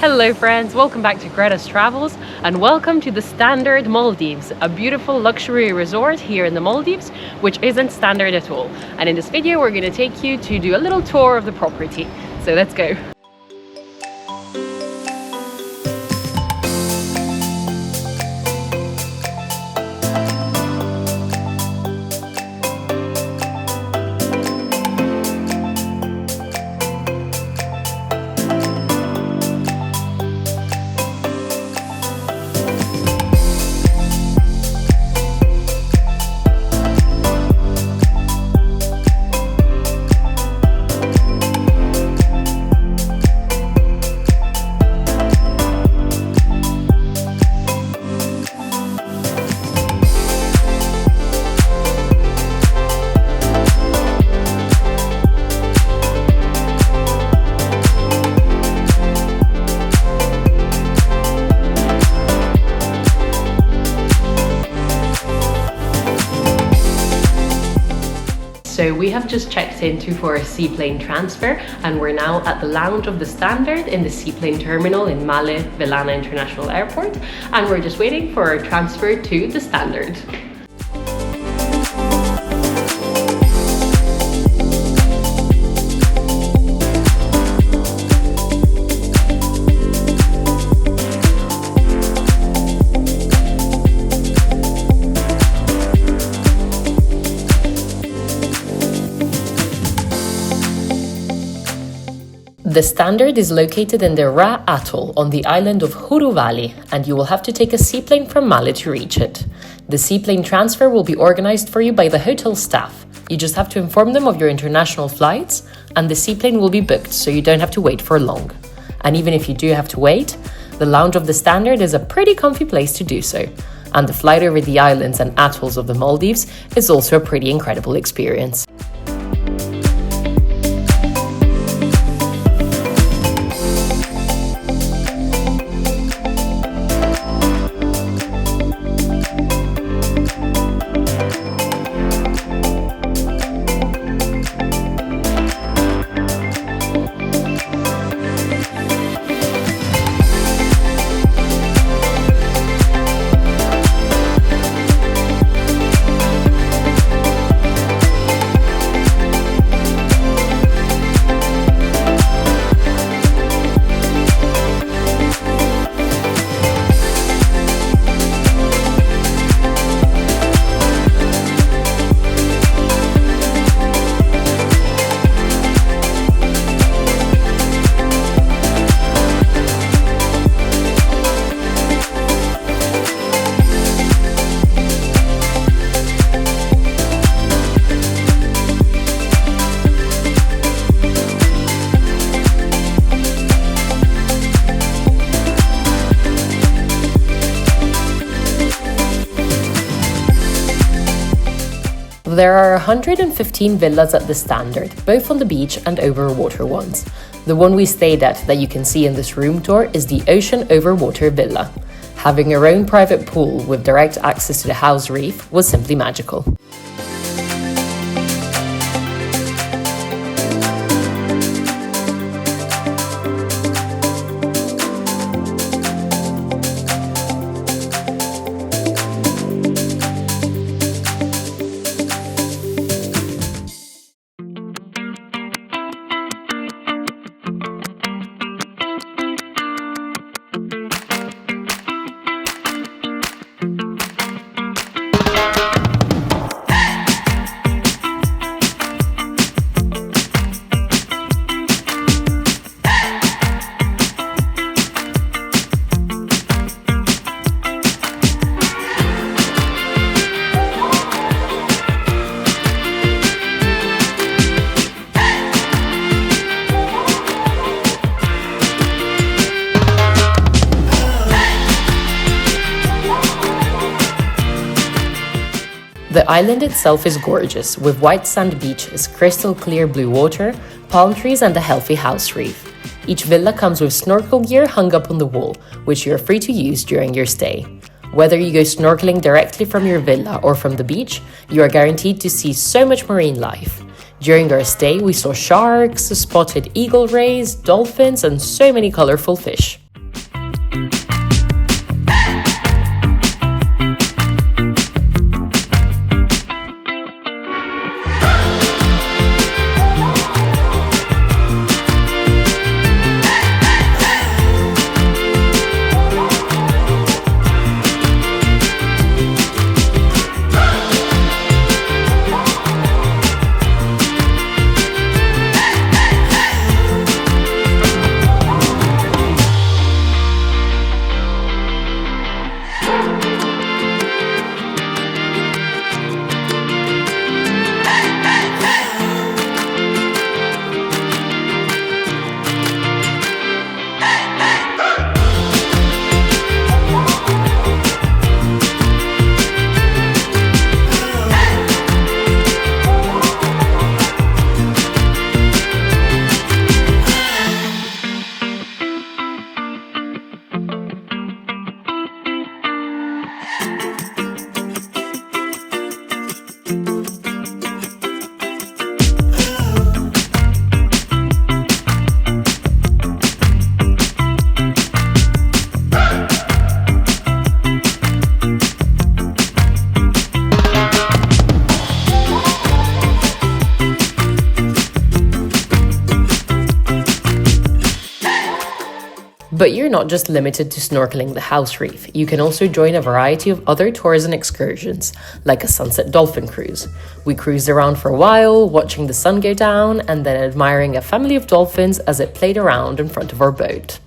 Hello friends, welcome back to Greta's Travels and welcome to the Standard Maldives, a beautiful luxury resort here in the Maldives, which isn't standard at all. And in this video we're going to take you to do a little tour of the property. So let's go. So we have just checked into for a seaplane transfer and we're now at the lounge of the Standard in the Seaplane terminal in Malle Villana International Airport, and we're just waiting for our transfer to the Standard. The Standard is located in the Ra Atoll on the island of Huruvhali, and you will have to take a seaplane from Malle to reach it. The seaplane transfer will be organized for you by the hotel staff. You just have to inform them of your international flights, and the seaplane will be booked so you don't have to wait for long. And even if you do have to wait, the lounge of the Standard is a pretty comfy place to do so. And the flight over the islands and atolls of the Maldives is also a pretty incredible experience. There are 115 villas at the Standard, both on the beach and over water ones. The one we stayed at that you can see in this room tour is the Ocean Overwater Villa. Having your own private pool with direct access to the house reef was simply magical. The island itself is gorgeous, with white sand beaches, crystal clear blue water, palm trees and a healthy house reef. Each villa comes with snorkel gear hung up on the wall, which you are free to use during your stay. Whether you go snorkeling directly from your villa or from the beach, you are guaranteed to see so much marine life. During our stay, we saw sharks, spotted eagle rays, dolphins, and so many colorful fish. But you're not just limited to snorkeling the house reef. You can also join a variety of other tours and excursions, like a sunset dolphin cruise. We cruised around for a while, watching the sun go down and then admiring a family of dolphins as it played around in front of our boat.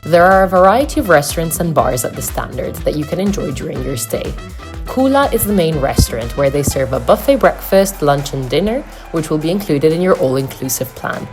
There are a variety of restaurants and bars at the Standard that you can enjoy during your stay. Kula is the main restaurant where they serve a buffet breakfast, lunch and dinner, which will be included in your all-inclusive plan.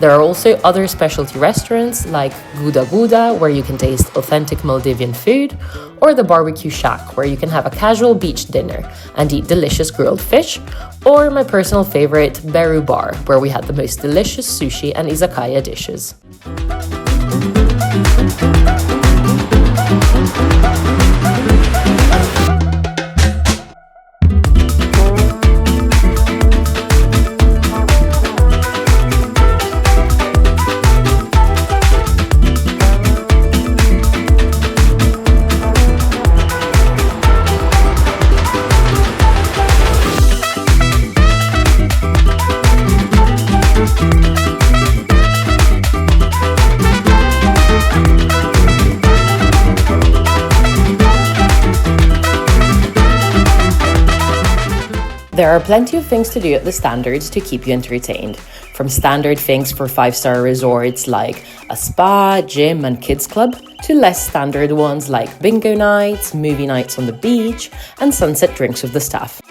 There are also other specialty restaurants like Guda Guda, where you can taste authentic Maldivian food, or the Barbecue Shack, where you can have a casual beach dinner and eat delicious grilled fish, or my personal favorite, Beru Bar, where we had the most delicious sushi and izakaya dishes. There are plenty of things to do at the Standards to keep you entertained, from standard things for 5-star resorts like a spa, gym and kids club, to less standard ones like bingo nights, movie nights on the beach, and sunset drinks with the staff.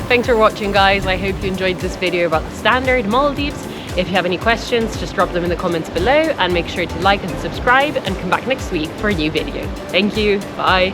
Thanks for watching, guys. I hope you enjoyed this video about the Standard Maldives. If you have any questions, just drop them in the comments below, and make sure to like and subscribe and come back next week for a new video. Thank you. Bye.